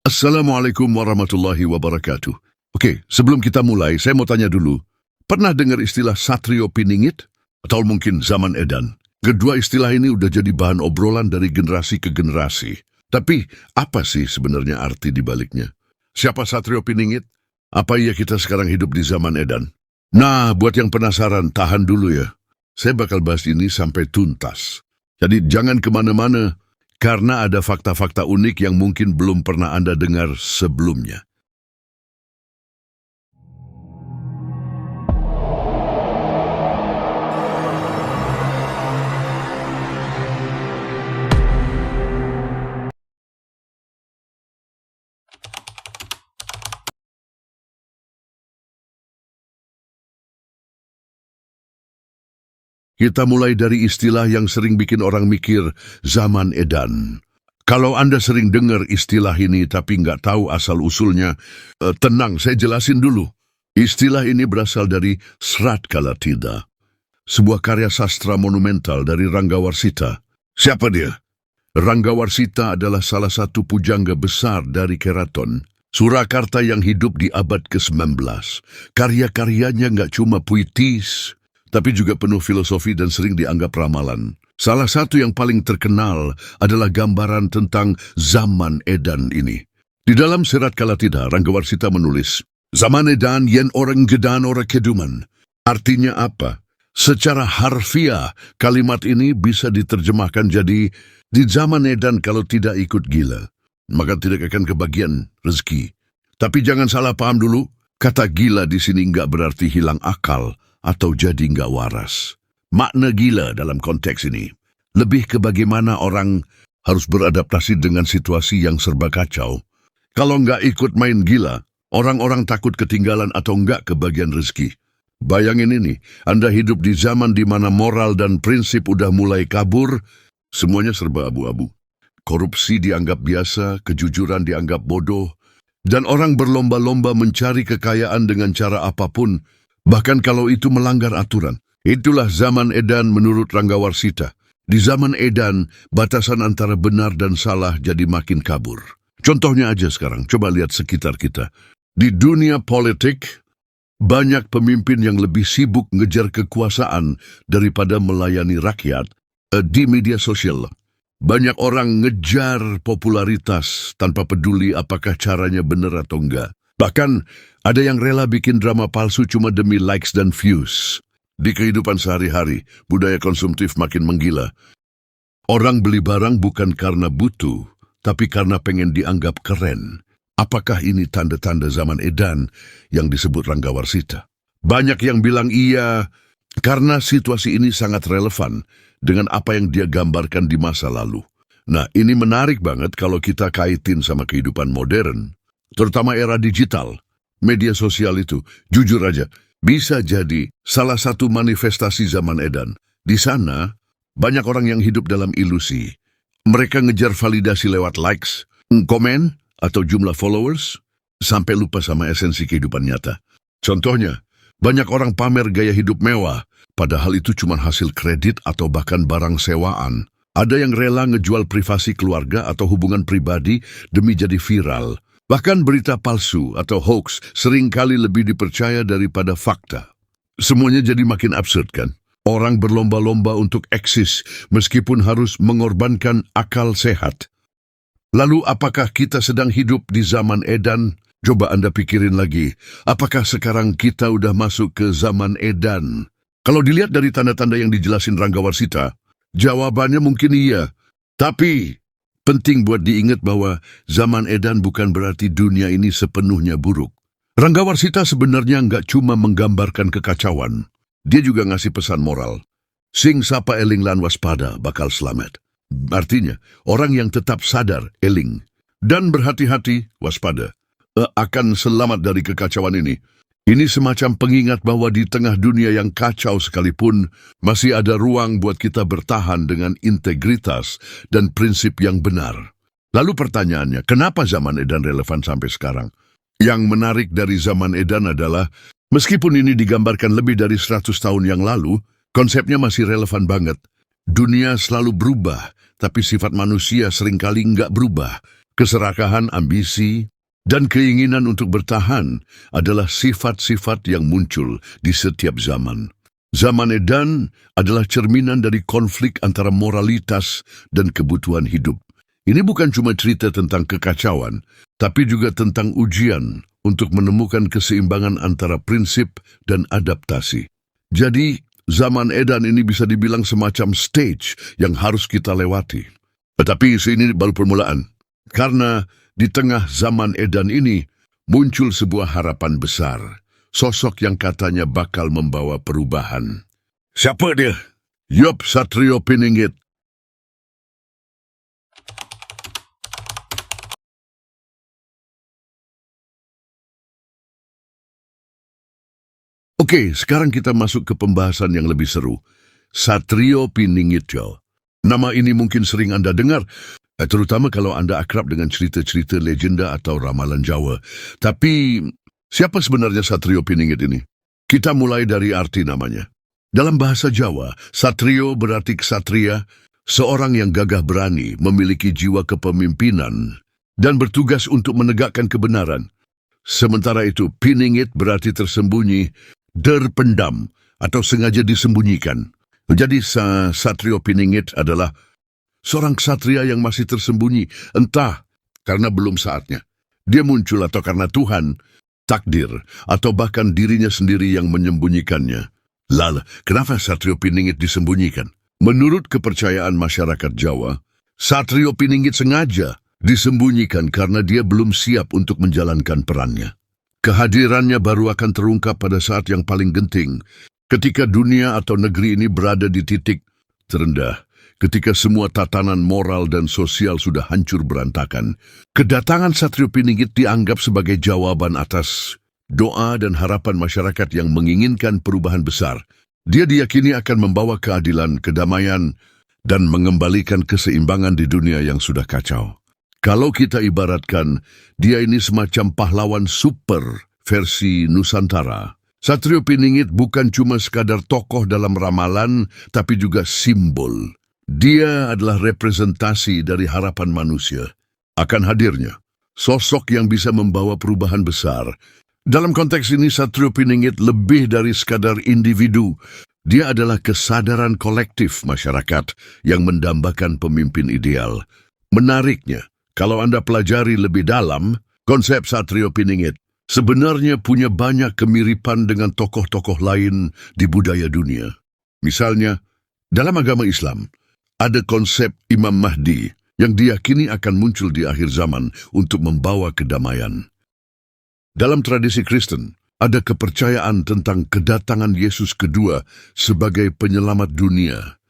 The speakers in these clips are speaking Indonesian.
Assalamualaikum warahmatullahi wabarakatuh. Oke, sebelum kita mulai, saya mau tanya dulu. Pernah dengar istilah Satrio Piningit? Atau mungkin zaman edan? Kedua istilah ini udah jadi bahan obrolan dari generasi ke generasi. Tapi, apa sih sebenarnya arti di baliknya? Siapa Satrio Piningit? Apa iya kita sekarang hidup di zaman edan? Nah, buat yang penasaran, tahan dulu ya. Saya bakal bahas ini sampai tuntas. Jadi jangan kemana-mana, karena ada fakta-fakta unik yang mungkin belum pernah Anda dengar sebelumnya. Kita mulai dari istilah yang sering bikin orang mikir, zaman edan. Kalau Anda sering dengar istilah ini tapi nggak tahu asal-usulnya, tenang, saya jelasin dulu. Istilah ini berasal dari Serat Kalatida, sebuah karya sastra monumental dari Ranggawarsita. Siapa dia? Ranggawarsita adalah salah satu pujangga besar dari Keraton Surakarta yang hidup di abad ke-19. Karya-karyanya nggak cuma puitis, tapi juga penuh filosofi dan sering dianggap ramalan. Salah satu yang paling terkenal adalah gambaran tentang zaman edan ini. Di dalam Serat Kalatida, Ranggawarsita menulis, "Zaman edan yen orang gedan ora keduman." Artinya apa? Secara harfiah, kalimat ini bisa diterjemahkan jadi, di zaman edan kalau tidak ikut gila, maka tidak akan kebagian rezeki. Tapi jangan salah paham dulu, kata gila di sini nggak berarti hilang akal atau jadi nggak waras. Makna gila dalam konteks ini lebih ke bagaimana orang harus beradaptasi dengan situasi yang serba kacau. Kalau nggak ikut main gila, orang-orang takut ketinggalan atau nggak kebagian rezeki. Bayangin ini, Anda hidup di zaman di mana moral dan prinsip udah mulai kabur, semuanya serba abu-abu. Korupsi dianggap biasa, kejujuran dianggap bodoh, dan orang berlomba-lomba mencari kekayaan dengan cara apapun, bahkan kalau itu melanggar aturan. Itulah zaman edan menurut Ranggawarsita. Di zaman edan, batasan antara benar dan salah jadi makin kabur. Contohnya aja sekarang, coba lihat sekitar kita. Di dunia politik, banyak pemimpin yang lebih sibuk ngejar kekuasaan daripada melayani rakyat. Di media sosial, banyak orang ngejar popularitas tanpa peduli apakah caranya benar atau enggak. Bahkan, ada yang rela bikin drama palsu cuma demi likes dan views. Di kehidupan sehari-hari, budaya konsumtif makin menggila. Orang beli barang bukan karena butuh, tapi karena pengen dianggap keren. Apakah ini tanda-tanda zaman edan yang disebut Ranggawarsita? Banyak yang bilang iya, karena situasi ini sangat relevan dengan apa yang dia gambarkan di masa lalu. Nah, ini menarik banget kalau kita kaitin sama kehidupan modern, terutama era digital. Media sosial itu, jujur aja, bisa jadi salah satu manifestasi zaman edan. Di sana, banyak orang yang hidup dalam ilusi. Mereka ngejar validasi lewat likes, komen, atau jumlah followers, sampai lupa sama esensi kehidupan nyata. Contohnya, banyak orang pamer gaya hidup mewah, padahal itu cuma hasil kredit atau bahkan barang sewaan. Ada yang rela ngejual privasi keluarga atau hubungan pribadi demi jadi viral. Bahkan berita palsu atau hoax seringkali lebih dipercaya daripada fakta. Semuanya jadi makin absurd kan? Orang berlomba-lomba untuk eksis meskipun harus mengorbankan akal sehat. Lalu apakah kita sedang hidup di zaman edan? Coba Anda pikirin lagi, apakah sekarang kita udah masuk ke zaman edan? Kalau dilihat dari tanda-tanda yang dijelasin Ranggawarsita, jawabannya mungkin iya. Tapi penting buat diingat bahwa zaman edan bukan berarti dunia ini sepenuhnya buruk. Ranggawarsita sebenarnya nggak cuma menggambarkan kekacauan. Dia juga ngasih pesan moral. Sing sapa eling lan waspada bakal selamat. Artinya, orang yang tetap sadar, eling, dan berhati-hati, waspada, akan selamat dari kekacauan ini. Ini semacam pengingat bahwa di tengah dunia yang kacau sekalipun, masih ada ruang buat kita bertahan dengan integritas dan prinsip yang benar. Lalu pertanyaannya, kenapa zaman edan relevan sampai sekarang? Yang menarik dari zaman edan adalah, meskipun ini digambarkan lebih dari 100 tahun yang lalu, konsepnya masih relevan banget. Dunia selalu berubah, tapi sifat manusia seringkali nggak berubah. keserakahan, ambisi, dan keinginan untuk bertahan adalah sifat-sifat yang muncul di setiap zaman. Zaman edan adalah cerminan dari konflik antara moralitas dan kebutuhan hidup. Ini bukan cuma cerita tentang kekacauan, tapi juga tentang ujian untuk menemukan keseimbangan antara prinsip dan adaptasi. Jadi, zaman edan ini bisa dibilang semacam stage yang harus kita lewati. Tetapi ini baru permulaan. Karena di tengah zaman edan ini muncul sebuah harapan besar. Sosok yang katanya bakal membawa perubahan. Siapa dia? Yop Satrio Piningit. Oke, sekarang kita masuk ke pembahasan yang lebih seru. Satrio Piningitjo. Nama ini mungkin sering Anda dengar, terutama kalau Anda akrab dengan cerita-cerita legenda atau ramalan Jawa. Tapi, siapa sebenarnya Satrio Piningit ini? Kita mulai dari arti namanya. Dalam bahasa Jawa, Satrio berarti ksatria, seorang yang gagah berani, memiliki jiwa kepemimpinan, dan bertugas untuk menegakkan kebenaran. Sementara itu, Piningit berarti tersembunyi, terpendam, atau sengaja disembunyikan. Jadi, Satrio Piningit adalah seorang ksatria yang masih tersembunyi, entah karena belum saatnya. Dia muncul atau karena Tuhan, takdir, atau bahkan dirinya sendiri yang menyembunyikannya. Lalu, kenapa Satrio Piningit disembunyikan? Menurut kepercayaan masyarakat Jawa, Satrio Piningit sengaja disembunyikan karena dia belum siap untuk menjalankan perannya. Kehadirannya baru akan terungkap pada saat yang paling genting, ketika dunia atau negeri ini berada di titik terendah. Ketika semua tatanan moral dan sosial sudah hancur berantakan, kedatangan Satrio Piningit dianggap sebagai jawaban atas doa dan harapan masyarakat yang menginginkan perubahan besar. Dia diyakini akan membawa keadilan, kedamaian, dan mengembalikan keseimbangan di dunia yang sudah kacau. Kalau kita ibaratkan, dia ini semacam pahlawan super versi Nusantara. Satrio Piningit bukan cuma sekadar tokoh dalam ramalan, tapi juga simbol. Dia adalah representasi dari harapan manusia. Akan hadirnya sosok yang bisa membawa perubahan besar. Dalam konteks ini, Satrio Piningit lebih dari sekadar individu. Dia adalah kesadaran kolektif masyarakat yang mendambakan pemimpin ideal. Menariknya, kalau Anda pelajari lebih dalam, konsep Satrio Piningit sebenarnya punya banyak kemiripan dengan tokoh-tokoh lain di budaya dunia. Misalnya, dalam agama Islam, ada konsep Imam Mahdi yang diyakini akan muncul di akhir zaman untuk membawa kedamaian. Dalam tradisi Kristen, ada kepercayaan tentang kedatangan Yesus kedua sebagai penyelamat dunia.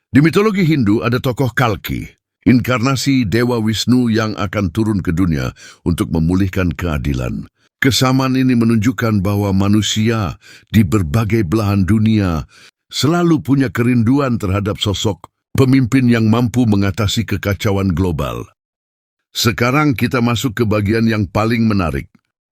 Di mitologi Hindu ada tokoh Kalki, inkarnasi Dewa Wisnu yang akan turun ke dunia untuk memulihkan keadilan. Kesamaan ini menunjukkan bahwa manusia di berbagai belahan dunia selalu punya kerinduan terhadap sosok pemimpin yang mampu mengatasi kekacauan global. Sekarang kita masuk ke bagian yang paling menarik.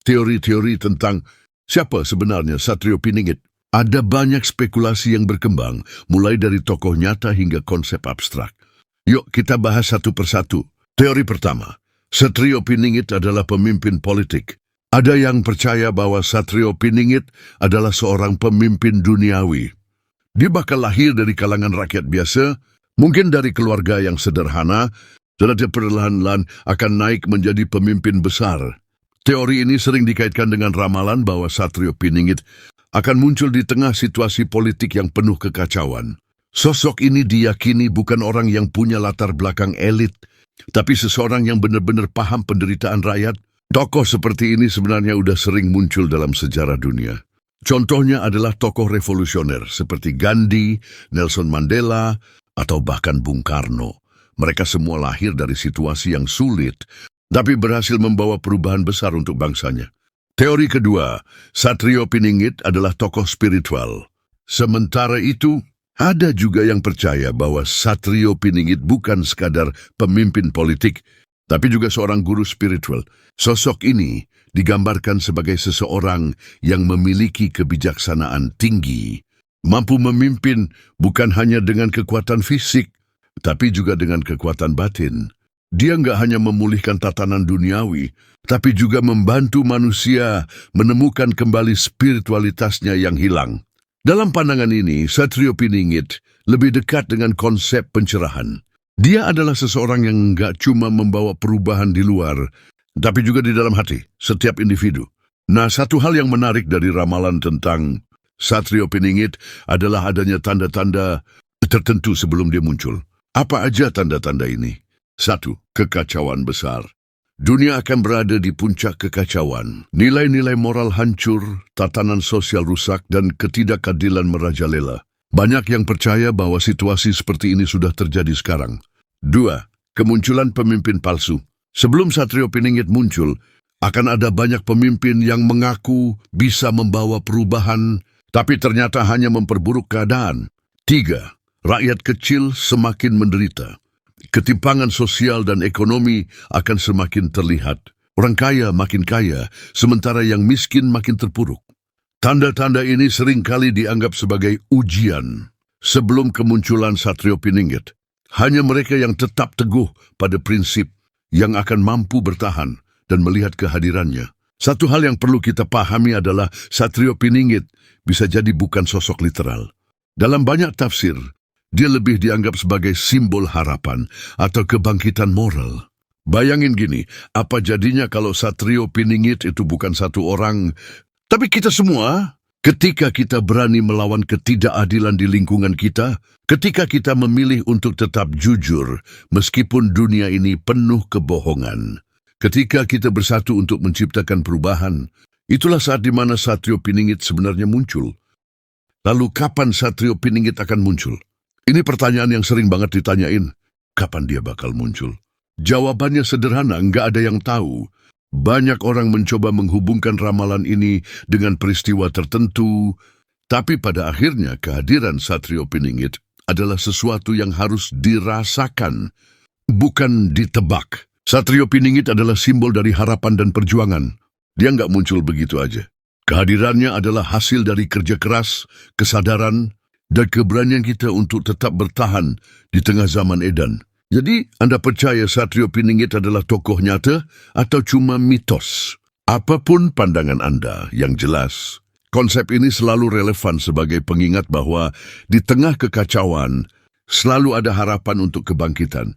Teori-teori tentang siapa sebenarnya Satrio Piningit. Ada banyak spekulasi yang berkembang, mulai dari tokoh nyata hingga konsep abstrak. Yuk kita bahas satu persatu. Teori pertama, Satrio Piningit adalah pemimpin politik. Ada yang percaya bahwa Satrio Piningit adalah seorang pemimpin duniawi. Dia bakal lahir dari kalangan rakyat biasa, mungkin dari keluarga yang sederhana, dan dia perlahan-lahan akan naik menjadi pemimpin besar. Teori ini sering dikaitkan dengan ramalan bahwa Satrio Piningit akan muncul di tengah situasi politik yang penuh kekacauan. Sosok ini diyakini bukan orang yang punya latar belakang elit, tapi seseorang yang benar-benar paham penderitaan rakyat. Tokoh seperti ini sebenarnya sudah sering muncul dalam sejarah dunia. Contohnya adalah tokoh revolusioner seperti Gandhi, Nelson Mandela, atau bahkan Bung Karno. Mereka semua lahir dari situasi yang sulit, tapi berhasil membawa perubahan besar untuk bangsanya. Teori kedua, Satrio Piningit adalah tokoh spiritual. Sementara itu, ada juga yang percaya bahwa Satrio Piningit bukan sekadar pemimpin politik, tapi juga seorang guru spiritual. Sosok ini digambarkan sebagai seseorang yang memiliki kebijaksanaan tinggi, mampu memimpin bukan hanya dengan kekuatan fisik, tapi juga dengan kekuatan batin. Dia nggak hanya memulihkan tatanan duniawi, tapi juga membantu manusia menemukan kembali spiritualitasnya yang hilang. Dalam pandangan ini, Satrio Piningit lebih dekat dengan konsep pencerahan. Dia adalah seseorang yang nggak cuma membawa perubahan di luar, tapi juga di dalam hati setiap individu. Nah, satu hal yang menarik dari ramalan tentang Satrio Piningit adalah adanya tanda-tanda tertentu sebelum dia muncul. Apa aja tanda-tanda ini? 1. Kekacauan besar. Dunia akan berada di puncak kekacauan. Nilai-nilai moral hancur, tatanan sosial rusak, dan ketidakadilan merajalela. Banyak yang percaya bahwa situasi seperti ini sudah terjadi sekarang. 2. Kemunculan pemimpin palsu. Sebelum Satrio Piningit muncul, akan ada banyak pemimpin yang mengaku bisa membawa perubahan, tapi ternyata hanya memperburuk keadaan. 3. Rakyat kecil semakin menderita. Ketimpangan sosial dan ekonomi akan semakin terlihat. Orang kaya makin kaya, sementara yang miskin makin terpuruk. Tanda-tanda ini seringkali dianggap sebagai ujian sebelum kemunculan Satrio Piningit. Hanya mereka yang tetap teguh pada prinsip yang akan mampu bertahan dan melihat kehadirannya. Satu hal yang perlu kita pahami adalah Satrio Piningit bisa jadi bukan sosok literal. Dalam banyak tafsir, dia lebih dianggap sebagai simbol harapan atau kebangkitan moral. Bayangin gini, apa jadinya kalau Satrio Piningit itu bukan satu orang, tapi kita semua? Ketika kita berani melawan ketidakadilan di lingkungan kita, ketika kita memilih untuk tetap jujur meskipun dunia ini penuh kebohongan, ketika kita bersatu untuk menciptakan perubahan, itulah saat di mana Satrio Piningit sebenarnya muncul. Lalu kapan Satrio Piningit akan muncul? Ini pertanyaan yang sering banget ditanyain. Kapan dia bakal muncul? Jawabannya sederhana, nggak ada yang tahu. Banyak orang mencoba menghubungkan ramalan ini dengan peristiwa tertentu, tapi pada akhirnya kehadiran Satrio Piningit adalah sesuatu yang harus dirasakan, bukan ditebak. Satrio Piningit adalah simbol dari harapan dan perjuangan. Dia nggak muncul begitu aja. Kehadirannya adalah hasil dari kerja keras, kesadaran, dan keberanian kita untuk tetap bertahan di tengah zaman edan. Jadi, Anda percaya Satrio Piningit adalah tokoh nyata atau cuma mitos? Apapun pandangan Anda, yang jelas, konsep ini selalu relevan sebagai pengingat bahwa di tengah kekacauan, selalu ada harapan untuk kebangkitan.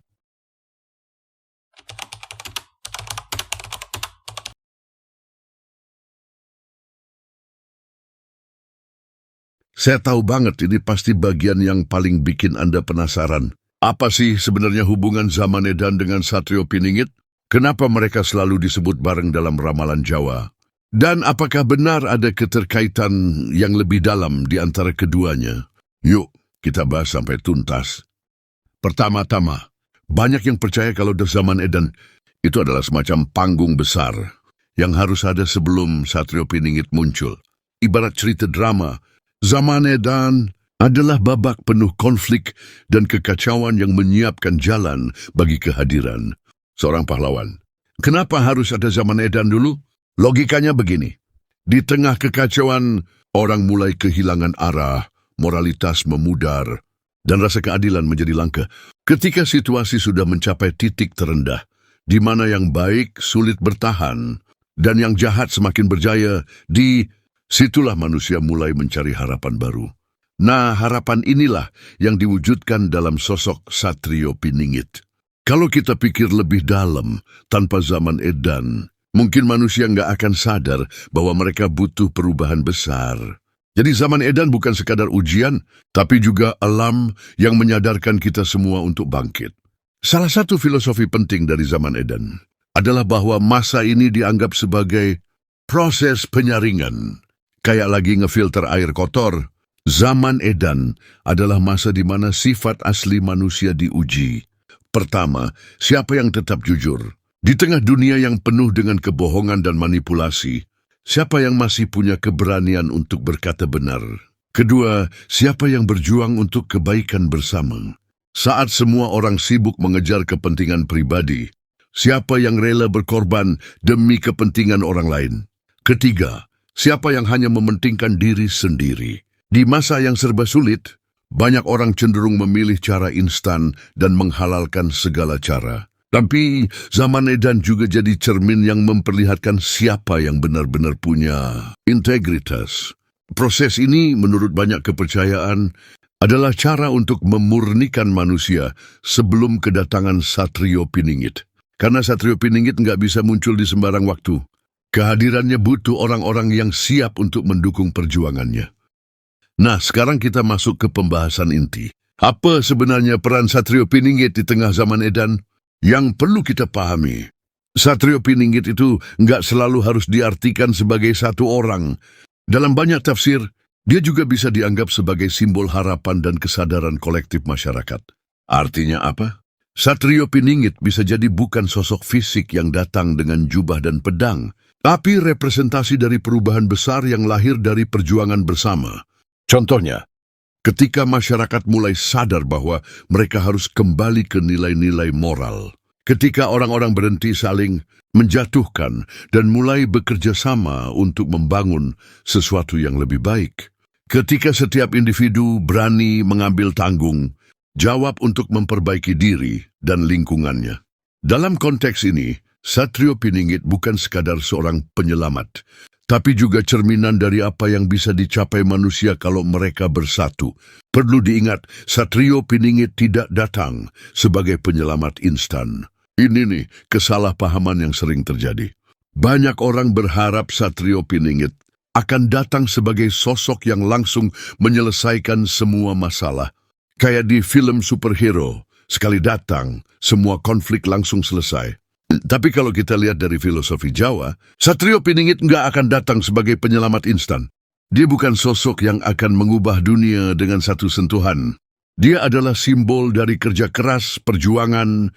Saya tahu banget ini pasti bagian yang paling bikin Anda penasaran. Apa sih sebenarnya hubungan zaman edan dengan Satrio Piningit? Kenapa mereka selalu disebut bareng dalam ramalan Jawa? Dan apakah benar ada keterkaitan yang lebih dalam di antara keduanya? Yuk, kita bahas sampai tuntas. Pertama-tama, banyak yang percaya kalau zaman edan itu adalah semacam panggung besar yang harus ada sebelum Satrio Piningit muncul. Ibarat cerita drama, zaman edan adalah babak penuh konflik dan kekacauan yang menyiapkan jalan bagi kehadiran seorang pahlawan. Kenapa harus ada zaman edan dulu? Logikanya begini. Di tengah kekacauan, orang mulai kehilangan arah, moralitas memudar, dan rasa keadilan menjadi langka. Ketika situasi sudah mencapai titik terendah, di mana yang baik sulit bertahan, dan yang jahat semakin berjaya, di situlah manusia mulai mencari harapan baru. Nah, harapan inilah yang diwujudkan dalam sosok Satrio Piningit. Kalau kita pikir lebih dalam, tanpa zaman edan, mungkin manusia nggak akan sadar bahwa mereka butuh perubahan besar. Jadi zaman edan bukan sekadar ujian, tapi juga alam yang menyadarkan kita semua untuk bangkit. Salah satu filosofi penting dari zaman edan adalah bahwa masa ini dianggap sebagai proses penyaringan. Kayak lagi ngefilter air kotor, zaman edan adalah masa di mana sifat asli manusia diuji. Pertama, siapa yang tetap jujur? Di tengah dunia yang penuh dengan kebohongan dan manipulasi, siapa yang masih punya keberanian untuk berkata benar? Kedua, siapa yang berjuang untuk kebaikan bersama? Saat semua orang sibuk mengejar kepentingan pribadi, siapa yang rela berkorban demi kepentingan orang lain? Ketiga, siapa yang hanya mementingkan diri sendiri? Di masa yang serba sulit, banyak orang cenderung memilih cara instan dan menghalalkan segala cara. Tapi zaman edan juga jadi cermin yang memperlihatkan siapa yang benar-benar punya integritas. Proses ini menurut banyak kepercayaan adalah cara untuk memurnikan manusia sebelum kedatangan Satrio Piningit. Karena Satrio Piningit nggak bisa muncul di sembarang waktu. Kehadirannya butuh orang-orang yang siap untuk mendukung perjuangannya. Nah, sekarang kita masuk ke pembahasan inti. Apa sebenarnya peran Satrio Piningit di tengah zaman edan? Yang perlu kita pahami, Satrio Piningit itu nggak selalu harus diartikan sebagai satu orang. Dalam banyak tafsir, dia juga bisa dianggap sebagai simbol harapan dan kesadaran kolektif masyarakat. Artinya apa? Satrio Piningit bisa jadi bukan sosok fisik yang datang dengan jubah dan pedang, tapi representasi dari perubahan besar yang lahir dari perjuangan bersama. Contohnya, ketika masyarakat mulai sadar bahwa mereka harus kembali ke nilai-nilai moral. Ketika orang-orang berhenti saling menjatuhkan dan mulai bekerja sama untuk membangun sesuatu yang lebih baik. Ketika setiap individu berani mengambil tanggung jawab untuk memperbaiki diri dan lingkungannya. Dalam konteks ini, Satrio Piningit bukan sekadar seorang penyelamat, tapi juga cerminan dari apa yang bisa dicapai manusia kalau mereka bersatu. Perlu diingat, Satrio Piningit tidak datang sebagai penyelamat instan. Ini nih kesalahpahaman yang sering terjadi. Banyak orang berharap Satrio Piningit akan datang sebagai sosok yang langsung menyelesaikan semua masalah. Kayak di film superhero, sekali datang, semua konflik langsung selesai. Tapi kalau kita lihat dari filosofi Jawa, Satrio Piningit nggak akan datang sebagai penyelamat instan. Dia bukan sosok yang akan mengubah dunia dengan satu sentuhan. Dia adalah simbol dari kerja keras, perjuangan,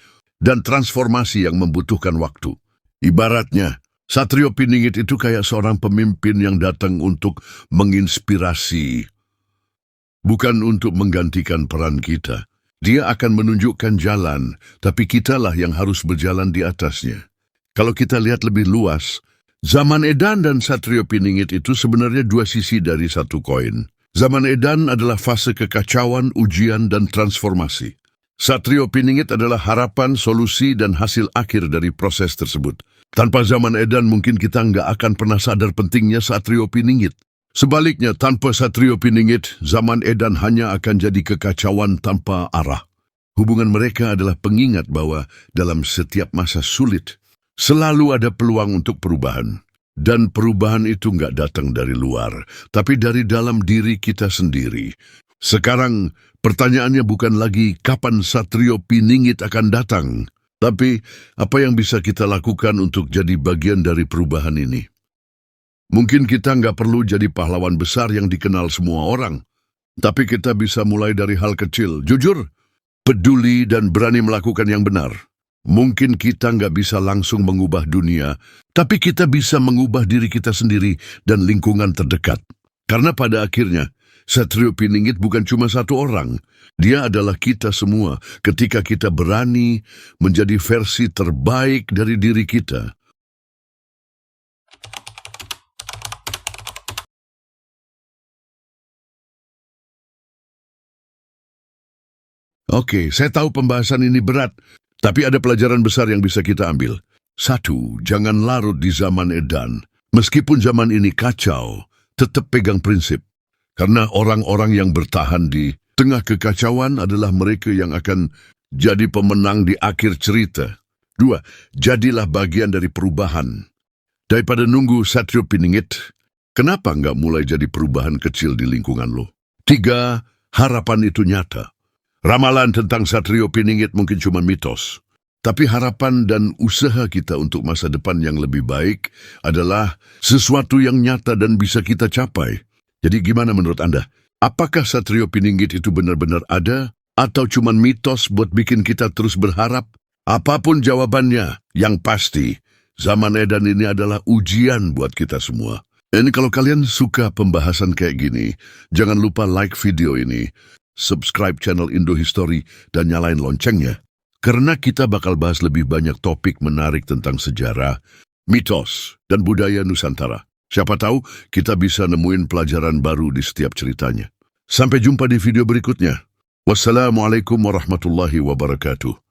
dan transformasi yang membutuhkan waktu. Ibaratnya, Satrio Piningit itu kayak seorang pemimpin yang datang untuk menginspirasi, bukan untuk menggantikan peran kita. Dia akan menunjukkan jalan, tapi kitalah yang harus berjalan di atasnya. Kalau kita lihat lebih luas, zaman edan dan Satrio Piningit itu sebenarnya dua sisi dari satu koin. Zaman edan adalah fase kekacauan, ujian, dan transformasi. Satrio Piningit adalah harapan, solusi, dan hasil akhir dari proses tersebut. Tanpa zaman edan mungkin kita nggak akan pernah sadar pentingnya Satrio Piningit. Sebaliknya, tanpa Satrio Piningit, zaman edan hanya akan jadi kekacauan tanpa arah. Hubungan mereka adalah pengingat bahwa dalam setiap masa sulit, selalu ada peluang untuk perubahan. Dan perubahan itu nggak datang dari luar, tapi dari dalam diri kita sendiri. Sekarang, pertanyaannya bukan lagi kapan Satrio Piningit akan datang, tapi apa yang bisa kita lakukan untuk jadi bagian dari perubahan ini. Mungkin kita nggak perlu jadi pahlawan besar yang dikenal semua orang. Tapi kita bisa mulai dari hal kecil. Jujur, peduli dan berani melakukan yang benar. Mungkin kita nggak bisa langsung mengubah dunia, tapi kita bisa mengubah diri kita sendiri dan lingkungan terdekat. Karena pada akhirnya, Satrio Piningit bukan cuma satu orang. Dia adalah kita semua ketika kita berani menjadi versi terbaik dari diri kita. Oke, saya tahu pembahasan ini berat, tapi ada pelajaran besar yang bisa kita ambil. 1, jangan larut di zaman edan. Meskipun zaman ini kacau, tetap pegang prinsip. Karena orang-orang yang bertahan di tengah kekacauan adalah mereka yang akan jadi pemenang di akhir cerita. 2, jadilah bagian dari perubahan. Daripada nunggu Satrio Piningit, kenapa nggak mulai jadi perubahan kecil di lingkungan lo? 3, harapan itu nyata. Ramalan tentang Satrio Piningit mungkin cuma mitos. Tapi harapan dan usaha kita untuk masa depan yang lebih baik adalah sesuatu yang nyata dan bisa kita capai. Jadi gimana menurut Anda? Apakah Satrio Piningit itu benar-benar ada? Atau cuma mitos buat bikin kita terus berharap? Apapun jawabannya, yang pasti, zaman edan ini adalah ujian buat kita semua. Ini kalau kalian suka pembahasan kayak gini, jangan lupa like video ini, subscribe channel Indo History, dan nyalain loncengnya. Karena kita bakal bahas lebih banyak topik menarik tentang sejarah, mitos, dan budaya Nusantara. Siapa tahu kita bisa nemuin pelajaran baru di setiap ceritanya. Sampai jumpa di video berikutnya. Wassalamualaikum warahmatullahi wabarakatuh.